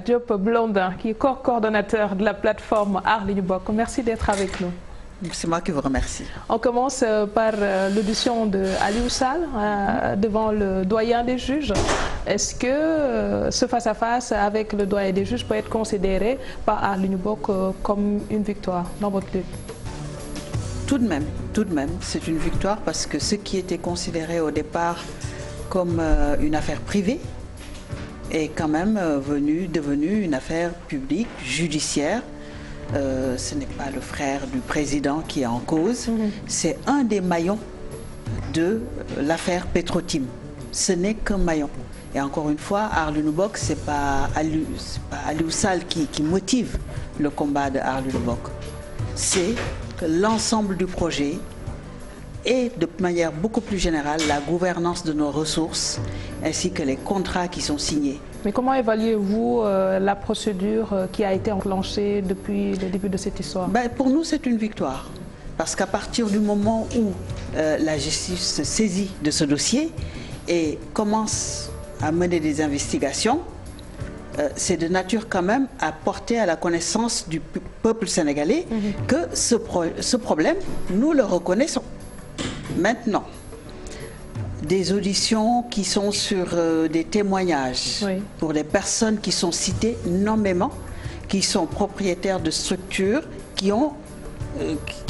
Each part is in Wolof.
Diop Blondin, qui est coordonnateur de la plateforme Aar Li Ñu Bokk. Merci d'être avec nous. C'est moi qui vous remercie. On commence par l'audition de Aliou Sall devant le doyen des juges. Est-ce que ce face-à-face avec le doyen des juges peut être considéré par Aar Li Ñu Bokk comme une victoire dans votre lutte? Tout de même, c'est une victoire parce que ce qui était considéré au départ comme une affaire privée est quand même devenu une affaire publique, judiciaire. Ce n'est pas le frère du président qui est en cause, c'est un des maillons de l'affaire Petro-Tim. Ce n'est qu'un maillon. Et encore une fois, Aar Li Ñu Bokk, c'est pas Aliou Sall qui motive le combat de Aar Li Ñu Bokk. C'est que l'ensemble du projet et de manière beaucoup plus générale la gouvernance de nos ressources ainsi que les contrats qui sont signés. Mais comment évaluez-vous la procédure qui a été enclenchée depuis le début de cette histoire? Pour nous, c'est une victoire. Parce qu'à partir du moment où la justice se saisit de ce dossier et commence à mener des investigations, c'est de nature quand même à porter à la connaissance du peuple sénégalais que ce problème, nous le reconnaissons. Maintenant, des auditions qui sont sur des témoignages pour des personnes qui sont citées nommément, qui sont propriétaires de structures, qui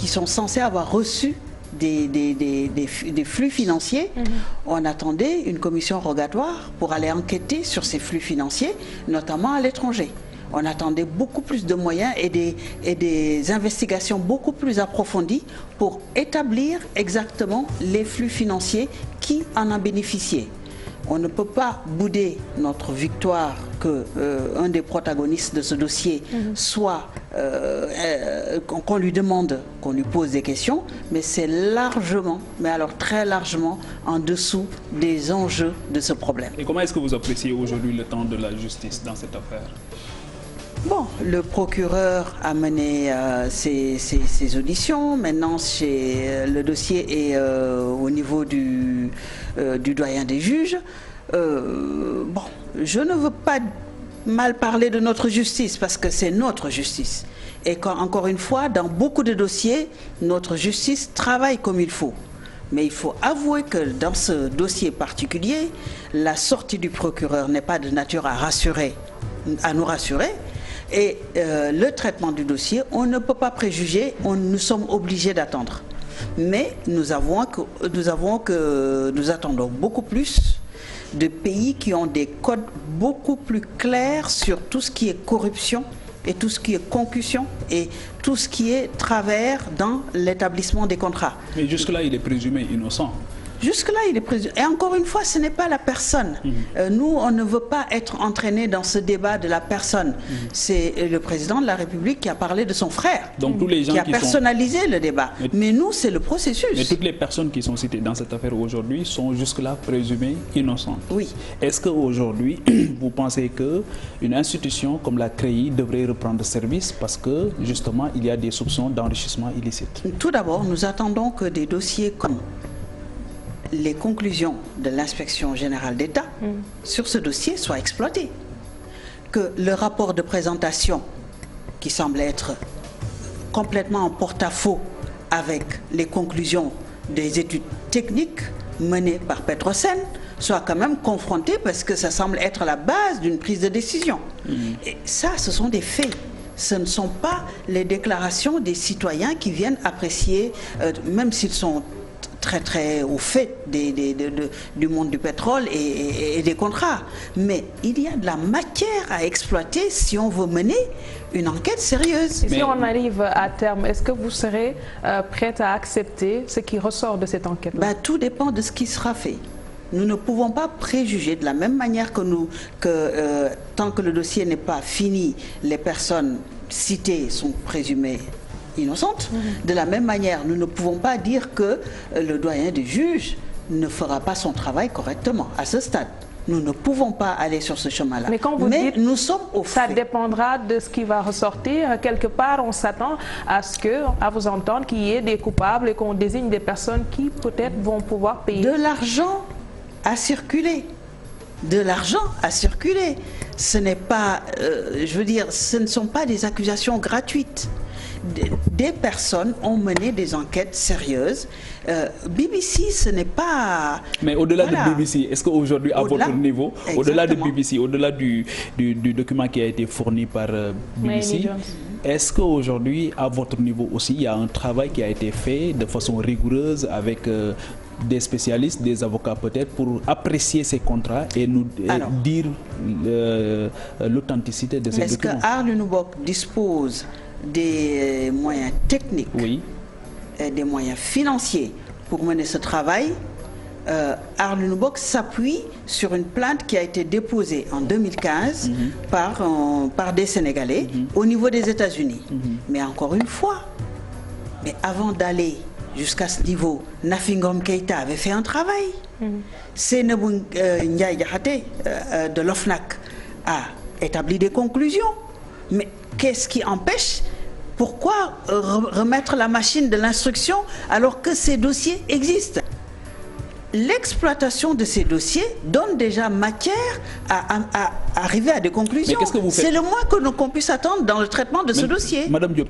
sont censées avoir reçu des flux financiers. On attendait une commission rogatoire pour aller enquêter sur ces flux financiers, notamment à l'étranger. On attendait beaucoup plus de moyens et des investigations beaucoup plus approfondies pour établir exactement les flux financiers qui en ont bénéficié. On ne peut pas bouder notre victoire que un des protagonistes de ce dossier soit qu'on lui demande, qu'on lui pose des questions, mais c'est largement, mais alors très largement en dessous des enjeux de ce problème. Et comment est-ce que vous appréciez aujourd'hui le temps de la justice dans cette affaire? Bon, le procureur a mené ses auditions. Maintenant, le dossier est au niveau du doyen des juges. Bon, je ne veux pas mal parler de notre justice parce que c'est notre justice. Et encore une fois, dans beaucoup de dossiers, notre justice travaille comme il faut. Mais il faut avouer que dans ce dossier particulier, la sortie du procureur n'est pas de nature à nous rassurer. Et le traitement du dossier, on ne peut pas préjuger, nous sommes obligés d'attendre. Mais nous attendons beaucoup plus de pays qui ont des codes beaucoup plus clairs sur tout ce qui est corruption et tout ce qui est concussion et tout ce qui est travers dans l'établissement des contrats. Mais jusque-là, il est présumé innocent. Jusque-là, il est présumé. Et encore une fois, ce n'est pas la personne. Nous, on ne veut pas être entraînés dans ce débat de la personne. C'est le président de la République qui a parlé de son frère, donc, tous les gens qui a personnalisé le débat. Mais nous, c'est le processus. Mais toutes les personnes qui sont citées dans cette affaire aujourd'hui sont jusque-là présumées innocentes. Oui. Est-ce qu'aujourd'hui, vous pensez qu'une institution comme la CREI devrait reprendre service parce que, justement, il y a des soupçons d'enrichissement illicite? Tout d'abord, nous attendons que des dossiers comme les conclusions de l'inspection générale d'État sur ce dossier soient exploitées. Que le rapport de présentation, qui semble être complètement en porte-à-faux avec les conclusions des études techniques menées par Petrosen, soit quand même confronté parce que ça semble être la base d'une prise de décision. Et ça, ce sont des faits. Ce ne sont pas les déclarations des citoyens qui viennent apprécier, même s'ils sont très au fait du monde du pétrole et des contrats. Mais il y a de la matière à exploiter si on veut mener une enquête sérieuse. Si on arrive à terme, est-ce que vous serez prête à accepter ce qui ressort de cette enquête? Tout dépend de ce qui sera fait. Nous ne pouvons pas préjuger de la même manière que tant que le dossier n'est pas fini, les personnes citées sont présumées innocente. De la même manière, nous ne pouvons pas dire que le doyen des juges ne fera pas son travail correctement à ce stade. Nous ne pouvons pas aller sur ce chemin-là. Mais quand vous dites, nous sommes au fait. Ça dépendra de ce qui va ressortir. Quelque part, on s'attend à vous entendre qu'il y ait des coupables et qu'on désigne des personnes qui peut-être vont pouvoir payer. De l'argent à circuler. De l'argent à circuler. ce n'est pas, je veux dire, ce ne sont pas des accusations gratuites. Des personnes ont mené des enquêtes sérieuses. BBC, ce n'est pas... Mais au-delà de BBC, est-ce qu'aujourd'hui, à votre niveau, au-delà de BBC, au-delà du document qui a été fourni par BBC, est-ce qu'aujourd'hui, à votre niveau aussi, il y a un travail qui a été fait de façon rigoureuse avec des spécialistes, des avocats peut-être, pour apprécier ces contrats et nous dire l'authenticité de ces documents? Est-ce que Aar Linou Bok dispose des moyens techniques, et des moyens financiers pour mener ce travail? Aar Linou Bok s'appuie sur une plainte qui a été déposée en 2015 par des Sénégalais au niveau des États-Unis. Mais encore une fois, mais avant d'aller jusqu'à ce niveau, Nafi Ngom Keïta avait fait un travail. Seynabou Ndiaye Diakhaté de l'OFNAC a établi des conclusions. Mais qu'est-ce qui empêche? Pourquoi remettre la machine de l'instruction alors que ces dossiers existent? L'exploitation de ces dossiers donne déjà matière à arriver à des conclusions. C'est le moins que qu'on puisse attendre dans le traitement de ce dossier. Madame Diop,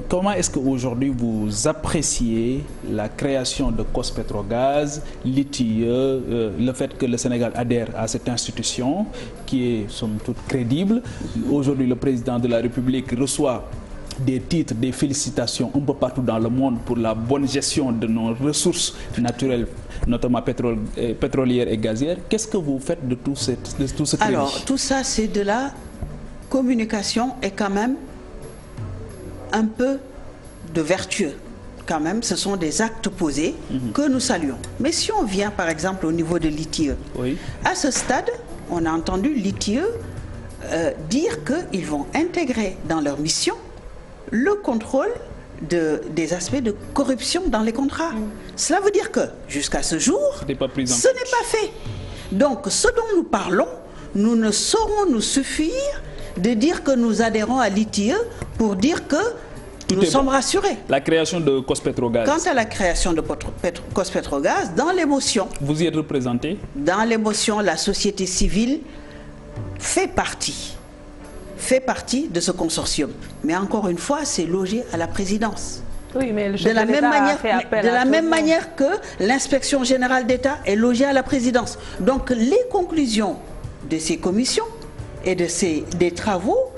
comment est-ce qu'aujourd'hui vous appréciez la création de COS-Petrogaz, l'ITIE, le fait que le Sénégal adhère à cette institution qui est somme toute crédible? Aujourd'hui, le président de la République reçoit des titres, des félicitations un peu partout dans le monde pour la bonne gestion de nos ressources naturelles, notamment pétrolières et gazières. Qu'est-ce que vous faites de tout ce crédit? Alors, tout ça, c'est de la communication et quand même un peu de vertueux. Quand même, ce sont des actes posés que nous saluons. Mais si on vient, par exemple, au niveau de l'ITIE, à ce stade, on a entendu l'ITIE dire qu'ils vont intégrer dans leur mission le contrôle des aspects de corruption dans les contrats. Cela veut dire que, jusqu'à ce jour, ce n'est pas fait. Donc, ce dont nous parlons, nous ne saurons nous suffire de dire que nous adhérons à l'ITIE pour dire que nous sommes rassurés. La création de COS-Petrogaz. Quant à la création de COS-Petrogaz, dans l'émotion... Vous y êtes représenté? Dans l'émotion, la société civile fait partie de ce consortium. Mais encore une fois, c'est logé à la présidence. Oui, mais le de la même manière que l'inspection générale d'État est logée à la présidence. Donc les conclusions de ces commissions et des travaux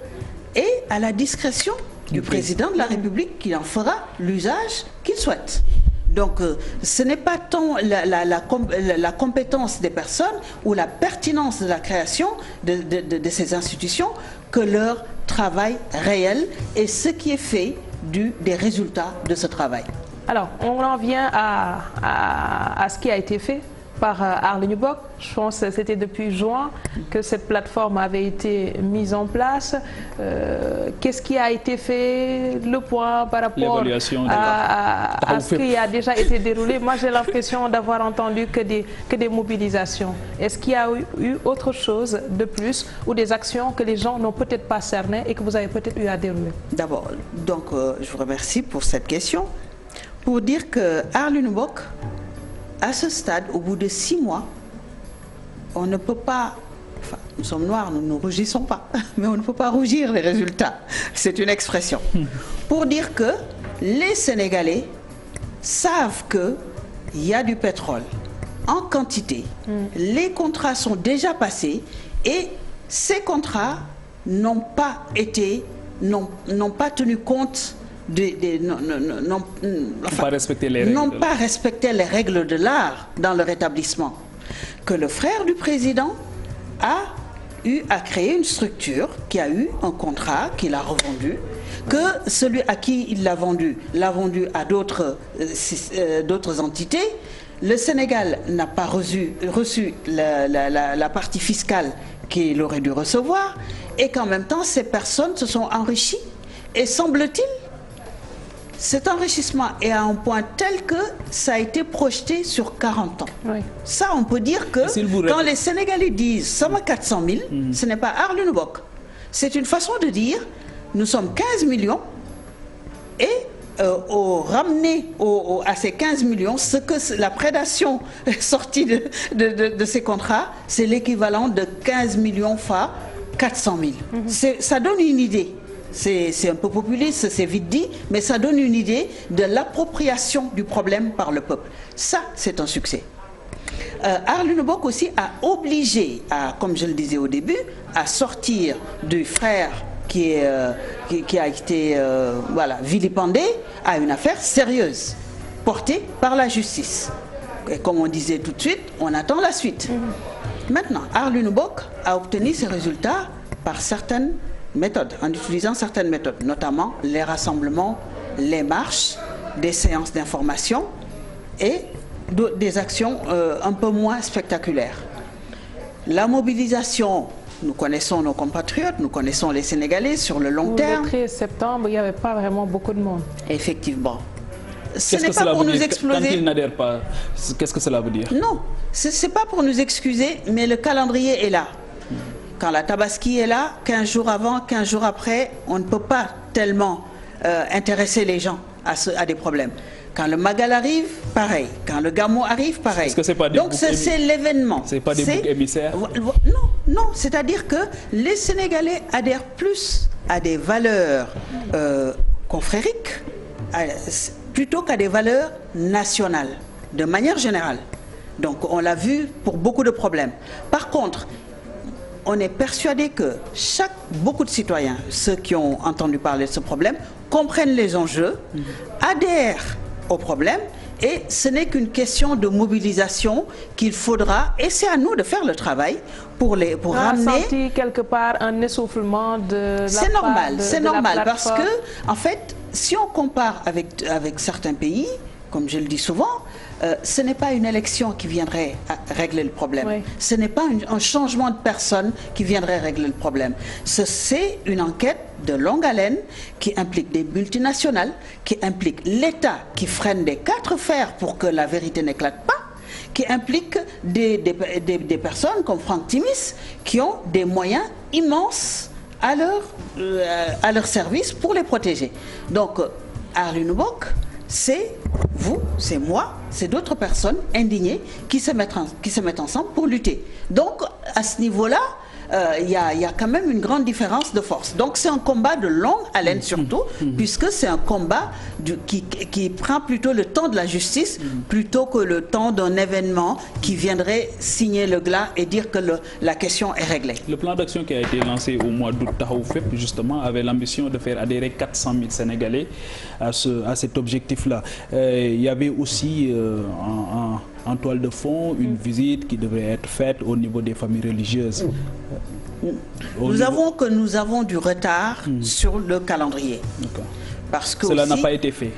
est à la discrétion du président de la République qui en fera l'usage qu'il souhaite. Donc, ce n'est pas tant la compétence des personnes ou la pertinence de la création de ces institutions que leur travail réel et ce qui est fait des résultats de ce travail. Alors, on en vient à ce qui a été fait par Aar Linou Bok. Je pense que c'était depuis juin que cette plateforme avait été mise en place. Qu'est-ce qui a été fait, le point par rapport à ce qui a déjà été déroulé? Moi, j'ai l'impression d'avoir entendu que des mobilisations. Est-ce qu'il y a eu autre chose de plus ou des actions que les gens n'ont peut-être pas cernées et que vous avez peut-être eu à dérouler? D'abord, donc, je vous remercie pour cette question. Pour dire que Aar Linou Bok, à ce stade, au bout de 6 mois, on ne peut pas, enfin, nous sommes noirs, nous ne rougissons pas, mais on ne peut pas rougir les résultats. C'est une expression. Pour dire que les Sénégalais savent qu'il y a du pétrole en quantité. Les contrats sont déjà passés et ces contrats n'ont pas tenu compte n'ont pas respecté les règles de l'art dans leur établissement. Que le frère du président a eu à créer une structure qui a eu un contrat qu'il a revendu, que celui à qui il l'a vendu à d'autres entités. Le Sénégal n'a pas reçu la partie fiscale qu'il aurait dû recevoir et qu'en même temps ces personnes se sont enrichies et semble-t-il cet enrichissement est à un point tel que ça a été projeté sur 40 ans. Oui. Ça, on peut dire que quand les Sénégalais disent « Sama 400 000 », ce n'est pas Aar Linou Bok. C'est une façon de dire « Nous sommes 15 millions » et ramener à ces 15 millions ce que la prédation sortie de ces contrats, c'est l'équivalent de 15 millions fois 400 000. Ça donne une idée. C'est un peu populiste, c'est vite dit, mais ça donne une idée de l'appropriation du problème par le peuple. Ça, c'est un succès. Arlune Bok aussi a obligé, comme je le disais au début, à sortir du frère qui a été vilipendé à une affaire sérieuse, portée par la justice. Et comme on disait tout de suite, on attend la suite. Maintenant, Arlune Bok a obtenu ses résultats par certaines méthodes, en utilisant certaines méthodes, notamment les rassemblements, les marches, des séances d'information et des actions un peu moins spectaculaires. La mobilisation, nous connaissons nos compatriotes, nous connaissons les Sénégalais sur le long terme. Le 13 septembre, il n'y avait pas vraiment beaucoup de monde. Effectivement. Ce n'est pas pour nous exploser. Quand ils n'adhèrent pas, qu'est-ce que cela veut dire? Non, ce n'est pas pour nous excuser, mais le calendrier est là. Quand la Tabaski est là, 15 jours avant, 15 jours après, on ne peut pas tellement intéresser les gens à des problèmes. Quand le Magal arrive, pareil. Quand le Gamou arrive, pareil. Est-ce que c'est pas des Donc c'est l'événement. C'est pas des boucs émissaires? Non, c'est-à-dire que les Sénégalais adhèrent plus à des valeurs confrériques plutôt qu'à des valeurs nationales, de manière générale. Donc on l'a vu pour beaucoup de problèmes. Par contre, on est persuadé que beaucoup de citoyens, ceux qui ont entendu parler de ce problème, comprennent les enjeux, adhèrent au problème, et ce n'est qu'une question de mobilisation qu'il faudra, et c'est à nous de faire le travail pour ramener. Senti quelque part un essoufflement de la C'est normal, c'est normal, parce que en fait, si on compare avec certains pays, comme je le dis souvent, ce n'est pas une élection qui viendrait régler le problème. Oui. Ce n'est pas un changement de personne qui viendrait régler le problème. C'est une enquête de longue haleine qui implique des multinationales, qui implique l'État qui freine des 4 fers pour que la vérité n'éclate pas, qui implique des personnes comme Franck Timis qui ont des moyens immenses à leur service pour les protéger. Donc, Arlune Bok, c'est vous, c'est moi, c'est d'autres personnes indignées qui se mettent ensemble pour lutter. Donc, à ce niveau-là, il y a quand même une grande différence de force. Donc c'est un combat de longue haleine surtout, puisque c'est un combat qui prend plutôt le temps de la justice plutôt que le temps d'un événement qui viendrait signer le glas et dire que la question est réglée. Le plan d'action qui a été lancé au mois d'août, Taxawu Fépp, justement, avait l'ambition de faire adhérer 400 000 Sénégalais à cet objectif-là. Il y avait aussi en toile de fond une visite qui devrait être faite au niveau des familles religieuses. Nous avons du retard sur le calendrier. Parce que cela n'a pas été fait.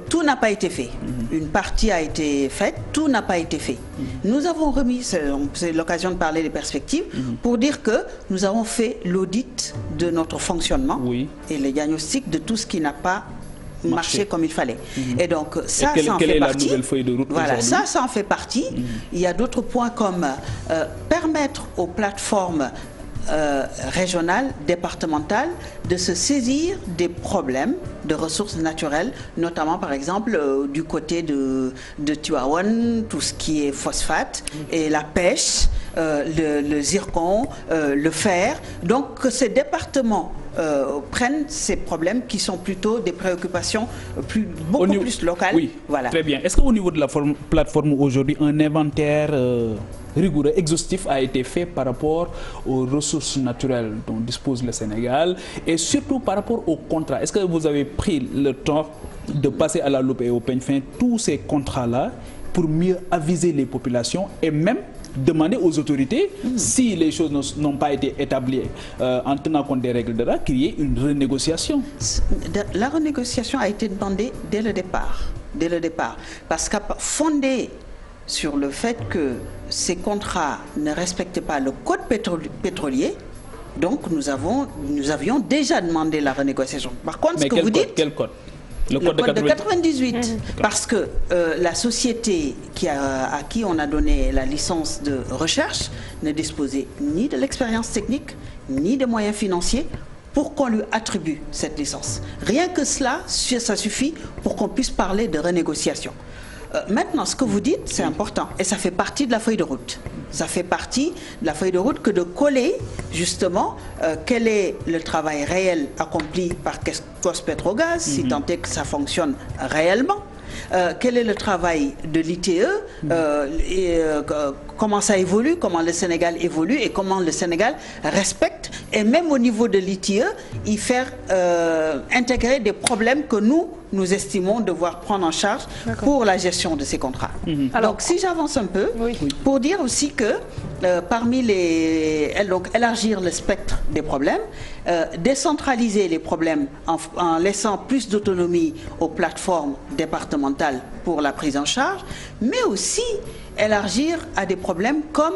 Tout n'a pas été fait. Une partie a été faite, tout n'a pas été fait. Nous avons remis, c'est l'occasion de parler des perspectives, pour dire que nous avons fait l'audit de notre fonctionnement et le diagnostic de tout ce qui n'a pas marché comme il fallait. Et donc ça, ça en fait partie. Quelle est la nouvelle feuille de route? Voilà, ça en fait partie. Il y a d'autres points comme permettre aux plateformes régionales, départementales, de se saisir des problèmes de ressources naturelles, notamment par exemple du côté de Tivaouane, tout ce qui est phosphate et la pêche, le zircon, le fer. Donc que ces départements prennent ces problèmes qui sont plutôt des préoccupations beaucoup plus locales. Oui, voilà. Très bien. Est-ce qu'au niveau de la plateforme aujourd'hui, un inventaire rigoureux, exhaustif a été fait par rapport aux ressources naturelles dont dispose le Sénégal et surtout par rapport aux contrats? Est-ce que vous avez pris le temps de passer à la loupe et au peigne fin tous ces contrats-là pour mieux aviser les populations et même demander aux autorités, si les choses n'ont pas été établies en tenant compte des règles de l'art, qu'il y ait une renégociation? La renégociation a été demandée dès le départ. Parce qu'à fondé sur le fait que ces contrats ne respectaient pas le code pétrolier, donc nous avions déjà demandé la renégociation. Par contre, ce que vous dites... Quel code? Le code de 98, parce que la société à qui on a donné la licence de recherche ne disposait ni de l'expérience technique, ni des moyens financiers pour qu'on lui attribue cette licence. Rien que cela, ça suffit pour qu'on puisse parler de renégociation. Maintenant, ce que vous dites, c'est important et ça fait partie de la feuille de route. Ça fait partie de la feuille de route que de coller justement quel est le travail réel accompli par Cospetrogaz, si tant est que ça fonctionne réellement. Quel est le travail de l'ITE, comment ça évolue, comment le Sénégal évolue et comment le Sénégal respecte, et même au niveau de l'ITE, y faire intégrer des problèmes que nous estimons devoir prendre en charge pour la gestion de ces contrats. Alors, donc si j'avance un peu, pour dire aussi que parmi donc élargir le spectre des problèmes, décentraliser les problèmes en laissant plus d'autonomie aux plateformes départementales pour la prise en charge, mais aussi élargir à des problèmes comme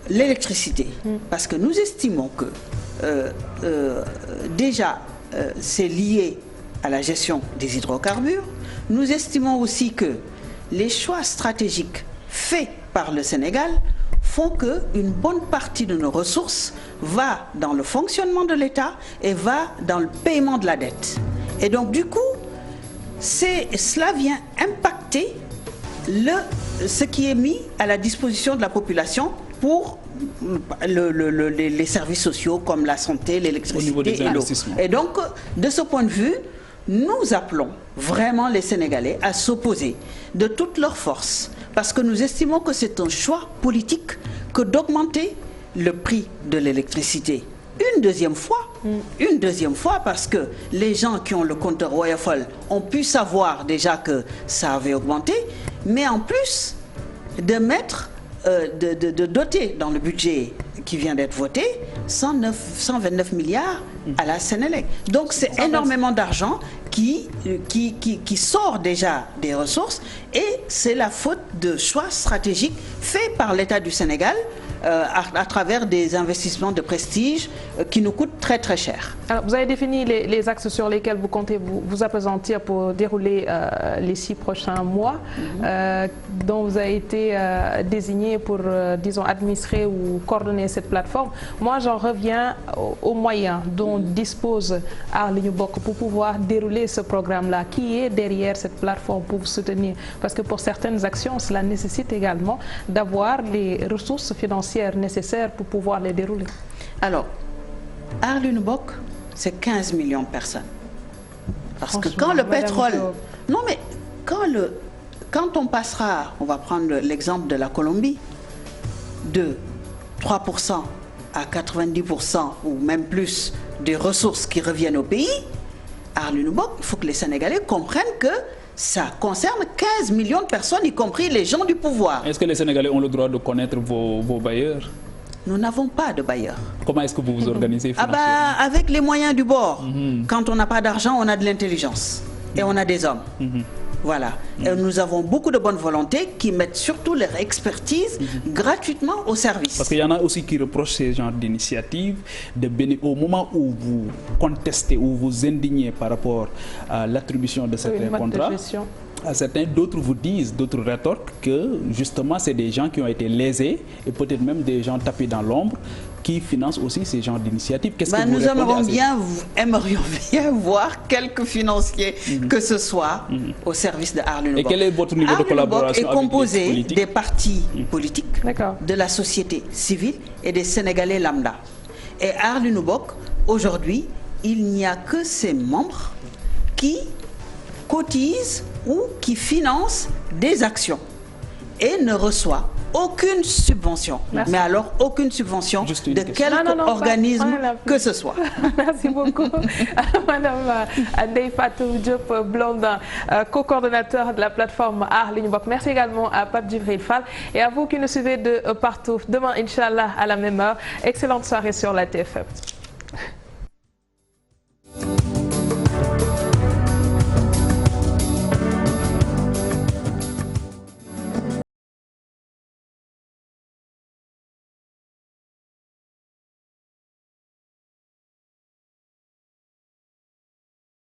l'électricité. Parce que nous estimons que déjà c'est lié à la gestion des hydrocarbures. Nous estimons aussi que les choix stratégiques faits par le Sénégal font qu'une bonne partie de nos ressources va dans le fonctionnement de l'État et va dans le paiement de la dette. Et donc du coup, cela vient impacter ce qui est mis à la disposition de la population pour les services sociaux comme la santé, l'électricité et l'eau. Et donc, de ce point de vue, nous appelons vraiment les Sénégalais à s'opposer de toutes leurs forces, parce que nous estimons que c'est un choix politique que d'augmenter le prix de l'électricité. Une deuxième fois, parce que les gens qui ont le compteur Woyofol ont pu savoir déjà que ça avait augmenté, mais en plus de mettre, de doter dans le budget qui vient d'être voté 129 milliards à la Sénélec. Donc c'est énormément d'argent qui sort déjà des ressources, et c'est la faute de choix stratégiques faits par l'État du Sénégal à travers des investissements de prestige qui nous coûtent très très cher. Alors, vous avez défini les axes sur lesquels vous comptez vous appesantir pour dérouler les 6 prochains mois, dont vous avez été désigné pour, disons, administrer ou coordonner cette plateforme. Moi, j'en reviens aux moyens dont dispose Aar Li Ñu Bokk pour pouvoir dérouler ce programme-là. Qui est derrière cette plateforme pour vous soutenir? Parce que pour certaines actions, cela nécessite également d'avoir les ressources financières nécessaires pour pouvoir les dérouler. Alors, Aar Li Ñu Bokk, c'est 15 millions de personnes. Parce que quand le pétrole... Non, mais quand on passera, on va prendre l'exemple de la Colombie, de 3% à 90% ou même plus des ressources qui reviennent au pays, Aar Li Ñu Bokk, il faut que les Sénégalais comprennent que ça concerne 15 millions de personnes, y compris les gens du pouvoir. Est-ce que les Sénégalais ont le droit de connaître vos bailleurs? Nous n'avons pas de bailleurs. Comment est-ce que vous vous organisez financièrement? Avec les moyens du bord. Quand on n'a pas d'argent, on a de l'intelligence. Et on a des hommes. Voilà. Et nous avons beaucoup de bonne volonté qui mettent surtout leur expertise gratuitement au service. Parce qu'il y en a aussi qui reprochent ces genres d'initiatives au moment où vous contestez ou vous indignez par rapport à l'attribution de certains contrats. À certains, d'autres vous disent, d'autres rétorquent que justement c'est des gens qui ont été lésés et peut-être même des gens tapés dans l'ombre qui financent aussi ces genres d'initiatives. Qu'est-ce que vous aimerions bien voir quelques financiers que ce soit au service de Aar Li Ñu Bokk. Et quel est votre niveau de collaboration est composé des partis politiques, de la société civile et des Sénégalais lambda. Et Aar Li Ñu Bokk, aujourd'hui, il n'y a que ses membres qui cotisent ou qui financent des actions et ne reçoit aucune subvention. Mais alors aucune subvention de quelque organisme que ce soit. Merci beaucoup. Madame Ndeye Fatou Diop Blondin, co-coordonnateur de la plateforme Aar Li Ñu Bokk. Merci également à Pape Djibril Fall et à vous qui nous suivez de partout. Demain, Inch'Allah, à la même heure. Excellente soirée sur la TFM.